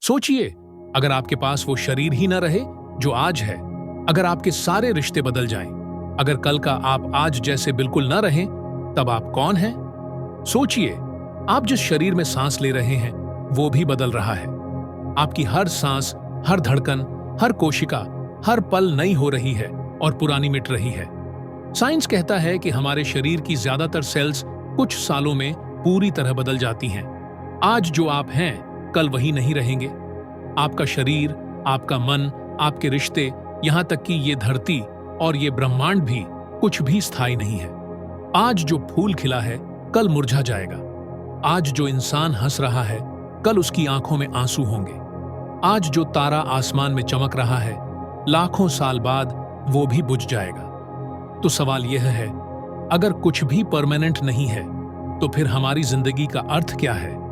सोचिए, अगर आपके पास वो शरीर ही न रहे जो आज है, अगर आपके सारे रिश्ते बदल जाएं, अगर कल का आप आज जैसे बिल्कुल न रहें, तब आप कौन हैं? सोचिए, आप जिस शरीर में सांस ले रहे हैं वो भी बदल रहा है। आपकी हर सांस, हर धड़कन, हर कोशिका, हर पल नई हो रही है और पुरानी मिट रही है। साइंस कहता है कि हमारे शरीर की ज्यादातर सेल्स कुछ सालों में पूरी तरह बदल जाती हैं। आज जो आप हैं, कल वही नहीं रहेंगे। आपका शरीर, आपका मन, आपके रिश्ते, यहां तक कि ये धरती और ये ब्रह्मांड भी कुछ भी स्थायी नहीं है। आज जो फूल खिला है, कल मुरझा जाएगा। आज जो इंसान हंस रहा है, कल उसकी आंखों में आंसू होंगे। आज जो तारा आसमान में चमक रहा है, लाखों साल बाद वो भी बुझ जाएगा। तो सवाल यह है, अगर कुछ भी परमानेंट नहीं है, तो फिर हमारी जिंदगी का अर्थ क्या है?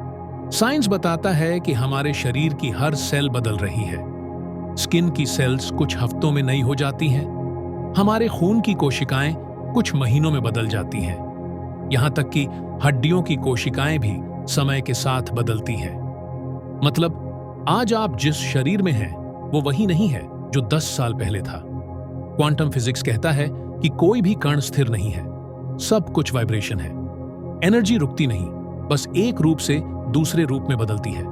साइंस बताता है कि हमारे शरीर की हर सेल बदल रही है। स्किन की सेल्स कुछ हफ्तों में नई हो जाती हैं। हमारे खून की कोशिकाएं कुछ महीनों में बदल जाती हैं। यहां तक कि हड्डियों की कोशिकाएं भी समय के साथ बदलती हैं। मतलब, आज आप जिस शरीर में हैं, वो वही नहीं है जो 10 साल पहले था। क्वांटम फिजिक्स कहता है कि कोई भी कण स्थिर नहीं है, सब कुछ वाइब्रेशन है। एनर्जी रुकती नहीं, बस एक रूप से दूसरे रूप में बदलती है।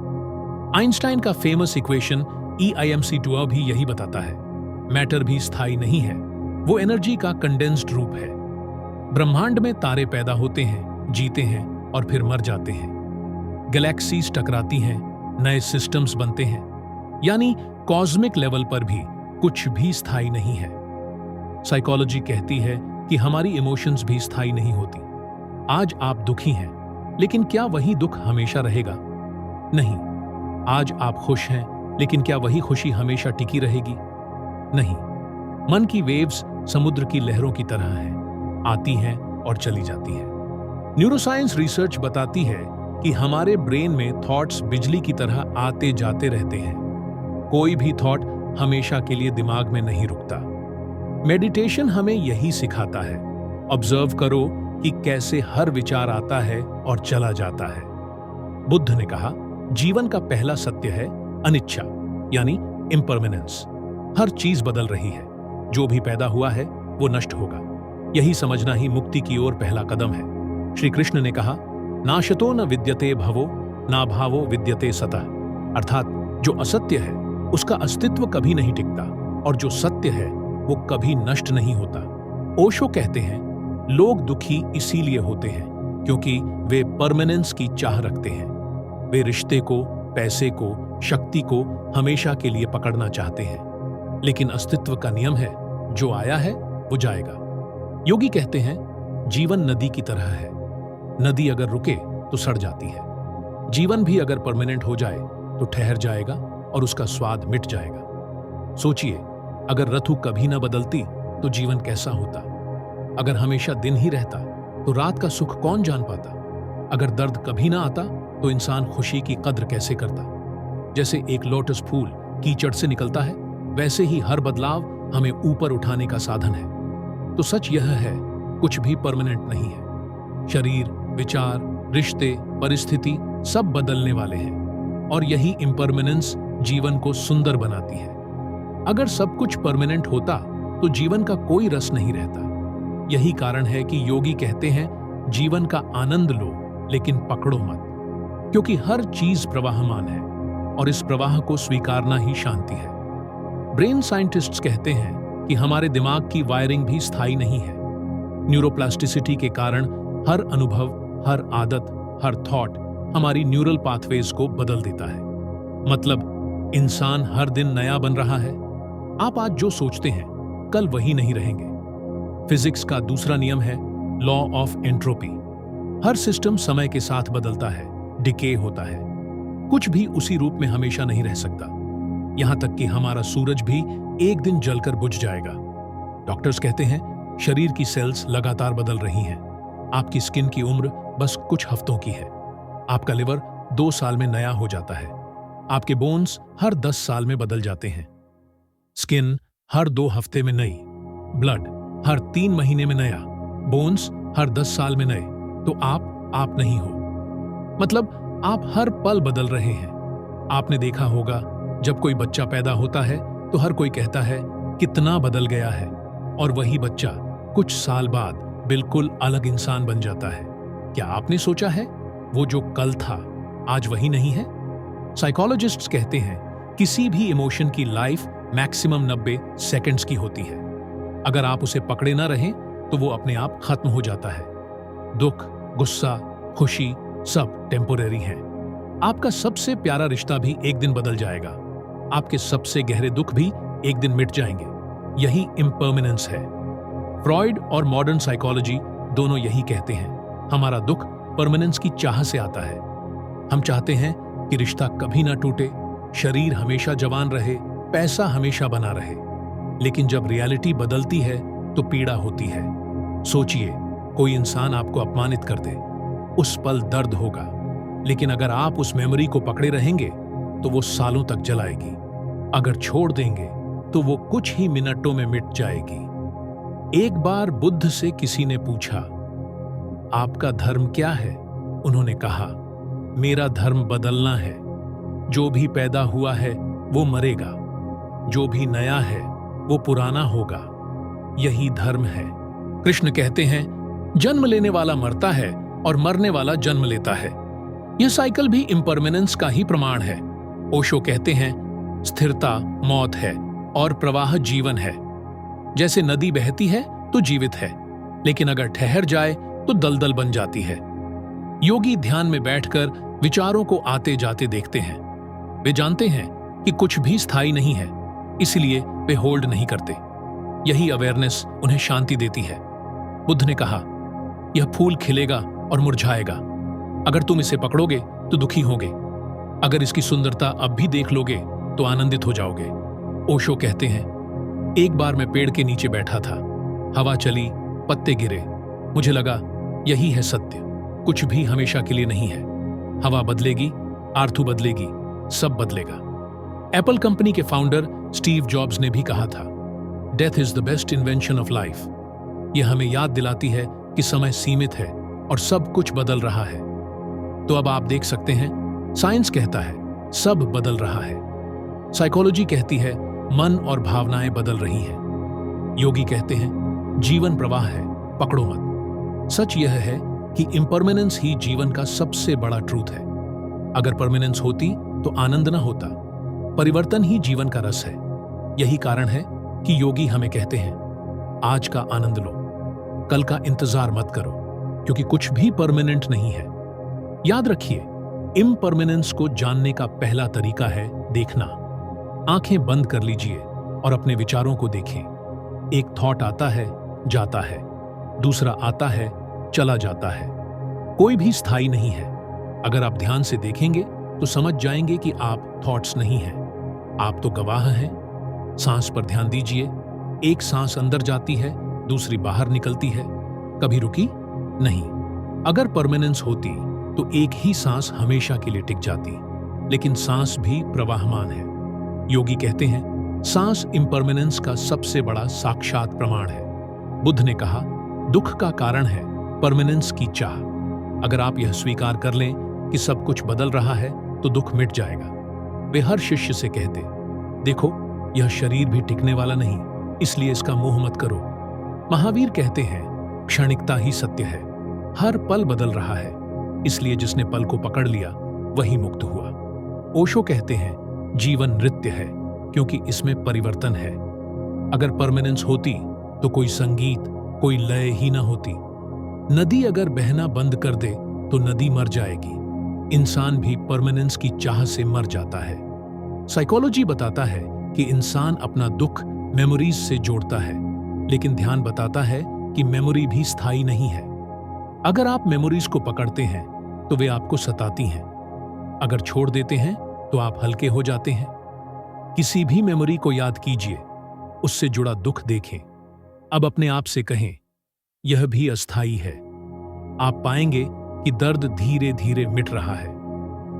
आइंस्टाइन का फेमस इक्वेशन EIMC2 भी यही बताता है। मैटर भी स्थायी नहीं है, वो एनर्जी का कंडेंस्ड रूप है। ब्रह्मांड में तारे पैदा होते हैं, जीते हैं और फिर मर जाते हैं। गैलेक्सीज टकराती हैं, नए सिस्टम्स बनते हैं। यानी कॉस्मिक लेवल पर भी कुछ भी स्थायी नहीं है। साइकोलॉजी कहती है कि हमारी इमोशंस भी स्थायी नहीं होती। आज आप दुखी हैं, लेकिन क्या वही दुख हमेशा रहेगा? नहीं। आज आप खुश हैं, लेकिन क्या वही खुशी हमेशा टिकी रहेगी? नहीं। मन की वेव्स समुद्र की लहरों की तरह हैं, आती हैं और चली जाती हैं। न्यूरोसाइंस रिसर्च बताती है कि हमारे ब्रेन में थॉट्स बिजली की तरह आते जाते रहते हैं। कोई भी थॉट हमेशा के लिए दिमाग में नहीं रुकता। मेडिटेशन हमें यही सिखाता है। ऑब्जर्व करो कि कैसे हर विचार आता है और चला जाता है। बुद्ध ने कहा, जीवन का पहला सत्य है अनिच्छा, यानी इम्परमानेंस। हर चीज बदल रही है, जो भी पैदा हुआ है वो नष्ट होगा। यही समझना ही मुक्ति की ओर पहला कदम है। श्री कृष्ण ने कहा, नाशतो न विद्यते भवो ना भावो विद्यते सतः। अर्थात जो असत्य है उसका अस्तित्व कभी नहीं टिकता, और जो सत्य है वो कभी नष्ट नहीं होता। ओशो कहते हैं, लोग दुखी इसीलिए होते हैं क्योंकि वे परमानेंस की चाह रखते हैं। वे रिश्ते को, पैसे को, शक्ति को हमेशा के लिए पकड़ना चाहते हैं। लेकिन अस्तित्व का नियम है, जो आया है वो जाएगा। योगी कहते हैं, जीवन नदी की तरह है। नदी अगर रुके तो सड़ जाती है। जीवन भी अगर परमानेंट हो जाए तो ठहर जाएगा और उसका स्वाद मिट जाएगा। सोचिए, अगर ऋतु कभी न बदलती तो जीवन कैसा होता? अगर हमेशा दिन ही रहता तो रात का सुख कौन जान पाता? अगर दर्द कभी ना आता तो इंसान खुशी की कद्र कैसे करता? जैसे एक लोटस फूल कीचड़ से निकलता है, वैसे ही हर बदलाव हमें ऊपर उठाने का साधन है। तो सच यह है, कुछ भी परमानेंट नहीं है। शरीर, विचार, रिश्ते, परिस्थिति सब बदलने वाले हैं, और यही इम्परमानेंस जीवन को सुंदर बनाती है। अगर सब कुछ परमानेंट होता तो जीवन का कोई रस नहीं रहता। यही कारण है कि योगी कहते हैं, जीवन का आनंद लो लेकिन पकड़ो मत, क्योंकि हर चीज प्रवाहमान है और इस प्रवाह को स्वीकारना ही शांति है। ब्रेन साइंटिस्ट्स कहते हैं कि हमारे दिमाग की वायरिंग भी स्थायी नहीं है। न्यूरोप्लास्टिसिटी के कारण हर अनुभव, हर आदत, हर थॉट हमारी न्यूरल पाथवेज को बदल देता है। मतलब, इंसान हर दिन नया बन रहा है। आप आज जो सोचते हैं, कल वही नहीं रहेंगे। फिजिक्स का दूसरा नियम है law of entropy. Her system समय के साथ बदलता है, डिके होता है। कुछ भी उसी रूप में हमेशा नहीं रह सकता। यहां तक कि हमारा सूरज भी एक दिन जलकर बुझ जाएगा। डॉक्टर्स कहते हैं, शरीर की सेल्स लगातार बदल रही हैं। आपकी स्किन की उम्र बस कुछ हफ्तों की है। आपका लिवर 2 साल में नया हो जाता है। आपके बोन्स हर 10 साल में बदल जाते हैं। स्किन हर 2 हफ्ते में नई, ब्लड हर 3 महीने में नया, बोन्स हर 10 साल में नए। तो आप नहीं हो। मतलब, आप हर पल बदल रहे हैं। आपने देखा होगा, जब कोई बच्चा पैदा होता है तो हर कोई कहता है कितना बदल गया है, और वही बच्चा कुछ साल बाद बिल्कुल अलग इंसान बन जाता है। क्या आपने सोचा है वो जो कल था आज वही नहीं है? साइकोलॉजिस्ट्स कहते हैं किसी भी इमोशन की लाइफ मैक्सिमम 90 सेकंड्स की होती है। अगर आप उसे पकड़े ना रहें तो वो अपने आप खत्म हो जाता है। दुख, गुस्सा, खुशी सब टेम्पोरेरी हैं। आपका सबसे प्यारा रिश्ता भी एक दिन बदल जाएगा। आपके सबसे गहरे दुख भी एक दिन मिट जाएंगे। यही इम्पर्मानेंस है। फ्रॉइड और मॉडर्न साइकोलॉजी दोनों यही कहते हैं, हमारा दुख परमानेंस की चाह से आता है। हम चाहते हैं कि रिश्ता कभी ना टूटे, शरीर हमेशा जवान रहे, पैसा हमेशा बना रहे। लेकिन जब रियलिटी बदलती है तो पीड़ा होती है। सोचिए, कोई इंसान आपको अपमानित कर दे, उस पल दर्द होगा, लेकिन अगर आप उस मेमोरी को पकड़े रहेंगे तो वो सालों तक जलाएगी। अगर छोड़ देंगे तो वो कुछ ही मिनटों में मिट जाएगी। एक बार बुद्ध से किसी ने पूछा, आपका धर्म क्या है? उन्होंने कहा, मेरा धर्म बदलना है। जो भी पैदा हुआ है वो मरेगा, जो भी नया है वो पुराना होगा। यही धर्म है। कृष्ण कहते हैं, जन्म लेने वाला मरता है और मरने वाला जन्म लेता है। यह साइकिल भी इम्परमानेंस का ही प्रमाण है। ओशो कहते हैं, स्थिरता मौत है और प्रवाह जीवन है। जैसे नदी बहती है तो जीवित है, लेकिन अगर ठहर जाए तो दलदल बन जाती है। योगी ध्यान में बैठकर विचारों को आते जाते देखते हैं। वे जानते हैं कि कुछ भी स्थायी नहीं है, इसलिए वे होल्ड नहीं करते। यही अवेयरनेस उन्हें शांति देती है। बुद्ध ने कहा, यह फूल खिलेगा और मुरझाएगा। अगर तुम इसे पकड़ोगे तो दुखी होगे, अगर इसकी सुंदरता अब भी देख लोगे तो आनंदित हो जाओगे। ओशो कहते हैं, एक बार मैं पेड़ के नीचे बैठा था, हवा चली, पत्ते गिरे, मुझे लगा यही है सत्य, कुछ भी हमेशा के लिए नहीं है। हवा बदलेगी, आर्थू बदलेगी, सब बदलेगा। एप्पल कंपनी के फाउंडर स्टीव जॉब्स ने भी कहा था, death is the best invention of life. यह हमें याद दिलाती है कि समय सीमित है और सब कुछ बदल रहा है। तो अब आप देख सकते हैं, साइंस कहता है सब बदल रहा है, साइकोलॉजी कहती है मन और भावनाएं बदल रही हैं, योगी कहते हैं जीवन प्रवाह है, पकड़ो मत। सच यह है कि इम्परमानेंस ही जीवन का सबसे बड़ा ट्रूथ है। अगर परमानेंस होती तो आनंद न होता। परिवर्तन ही जीवन का रस है। यही कारण है कि योगी हमें कहते हैं, आज का आनंद लो, कल का इंतजार मत करो, क्योंकि कुछ भी परमानेंट नहीं है। याद रखिए, इम्परमानेंस को जानने का पहला तरीका है देखना। आंखें बंद कर लीजिए और अपने विचारों को देखें। एक थॉट आता है, जाता है, दूसरा आता है, चला जाता है। कोई भी स्थायी नहीं है। अगर आप ध्यान से देखेंगे तो समझ जाएंगे कि आप थॉट्स नहीं हैं, आप तो गवाह हैं। सांस पर ध्यान दीजिए। एक सांस अंदर जाती है, दूसरी बाहर निकलती है, कभी रुकी नहीं। अगर परमानेंस होती तो एक ही सांस हमेशा के लिए टिक जाती, लेकिन सांस भी प्रवाहमान है। योगी कहते हैं, सांस इम्परमानेंस का सबसे बड़ा साक्षात प्रमाण है। बुद्ध ने कहा, दुख का कारण है परमानेंस की चाह। अगर आप यह स्वीकार कर लें कि सब कुछ बदल रहा है तो दुख मिट जाएगा। वे हर शिष्य से कहते, देखो यह शरीर भी टिकने वाला नहीं, इसलिए इसका मोह मत करो। महावीर कहते हैं, क्षणिकता ही सत्य है, हर पल बदल रहा है, इसलिए जिसने पल को पकड़ लिया वही मुक्त हुआ। ओशो कहते हैं, जीवन नृत्य है क्योंकि इसमें परिवर्तन है। अगर परमानेंस होती तो कोई संगीत, कोई लय ही ना होती। नदी अगर बहना बंद कर दे तो नदी मर जाएगी। इंसान भी परमानेंस की चाह से मर जाता है। साइकोलॉजी बताता है कि इंसान अपना दुख मेमोरीज से जोड़ता है, लेकिन ध्यान बताता है कि मेमोरी भी स्थायी नहीं है। अगर आप मेमोरीज को पकड़ते हैं तो वे आपको सताती हैं, अगर छोड़ देते हैं तो आप हल्के हो जाते हैं। किसी भी मेमोरी को याद कीजिए, उससे जुड़ा दुख देखें, अब अपने आप से कहें, यह भी अस्थायी है। आप पाएंगे कि दर्द धीरे धीरे मिट रहा है।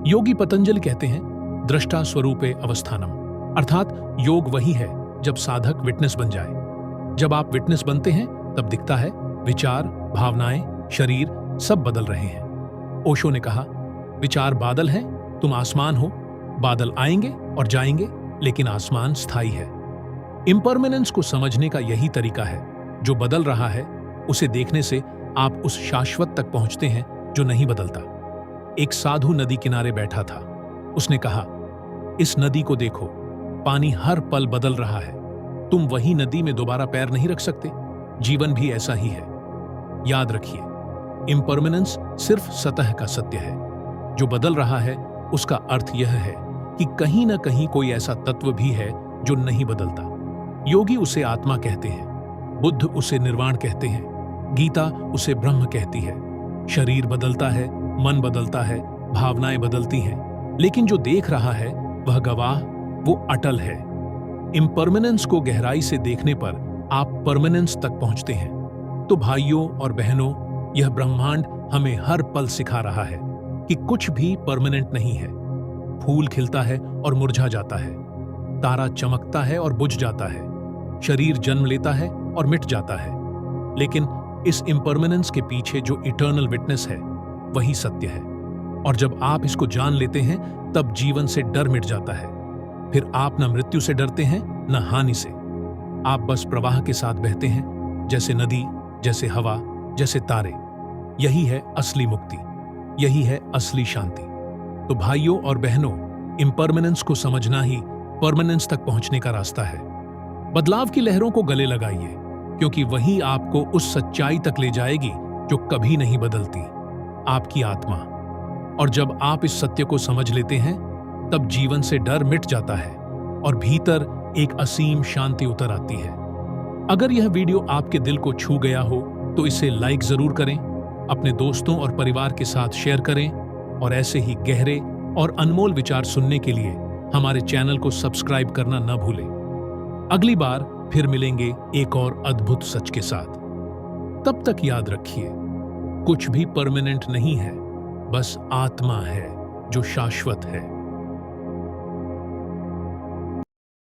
योगी पतंजलि कहते हैं, दृष्टा स्वरूपे अवस्थानम, अर्थात योग वही है जब साधक विटनेस बन जाए। जब आप विटनेस बनते हैं तब दिखता है विचार, भावनाएं, शरीर सब बदल रहे हैं। ओशो ने कहा, विचार बादल हैं, तुम आसमान हो, बादल आएंगे और जाएंगे, लेकिन आसमान स्थायी है। इम्परमानेंस को समझने का यही तरीका है। जो बदल रहा है उसे देखने से आप उस शाश्वत तक पहुंचते हैं जो नहीं बदलता। एक साधु नदी किनारे बैठा था। उसने कहा, इस नदी को देखो, पानी हर पल बदल रहा है। तुम वही नदी में दोबारा पैर नहीं रख सकते। जीवन भी ऐसा ही है। याद रखिए, इम्परमानेंस सिर्फ सतह का सत्य है। जो बदल रहा है उसका अर्थ यह है कि कहीं ना कहीं कोई ऐसा तत्व भी है जो नहीं बदलता। योगी उसे आत्मा कहते हैं, बुद्ध उसे निर्वाण कहते हैं, गीता उसे ब्रह्म कहती है। शरीर बदलता है, मन बदलता है, भावनाएं बदलती हैं, लेकिन जो देख रहा है वह गवाह, वो अटल है। इम्परमानेंस को गहराई से देखने पर आप परमानेंस तक पहुंचते हैं। तो भाइयों और बहनों, यह ब्रह्मांड हमें हर पल सिखा रहा है कि कुछ भी परमानेंट नहीं है। फूल खिलता है और मुरझा जाता है, तारा चमकता है और बुझ जाता है, शरीर जन्म लेता है और मिट जाता है, लेकिन इस इम्परमानेंस के पीछे जो इटर्नल विटनेस है वही सत्य है। और जब आप इसको जान लेते हैं तब जीवन से डर मिट जाता है। फिर आप न मृत्यु से डरते हैं न हानि से। आप बस प्रवाह के साथ बहते हैं, जैसे नदी, जैसे हवा, जैसे तारे। यही है असली मुक्ति, यही है असली शांति। तो भाइयों और बहनों, इम्परमानेंस को समझना ही परमानेंस तक पहुंचने का रास्ता है। बदलाव की लहरों को गले लगाइए, क्योंकि वही आपको उस सच्चाई तक ले जाएगी जो कभी नहीं बदलती, आपकी आत्मा। और जब आप इस सत्य को समझ लेते हैं तब जीवन से डर मिट जाता है और भीतर एक असीम शांति उतर आती है। अगर यह वीडियो आपके दिल को छू गया हो तो इसे लाइक जरूर करें, अपने दोस्तों और परिवार के साथ शेयर करें, और ऐसे ही गहरे और अनमोल विचार सुनने के लिए हमारे चैनल को सब्सक्राइब करना न भूलें। अगली बार फिर मिलेंगे एक और अद्भुत सच के साथ। तब तक याद रखिए, कुछ भी परमानेंट नहीं है, बस आत्मा है जो शाश्वत है।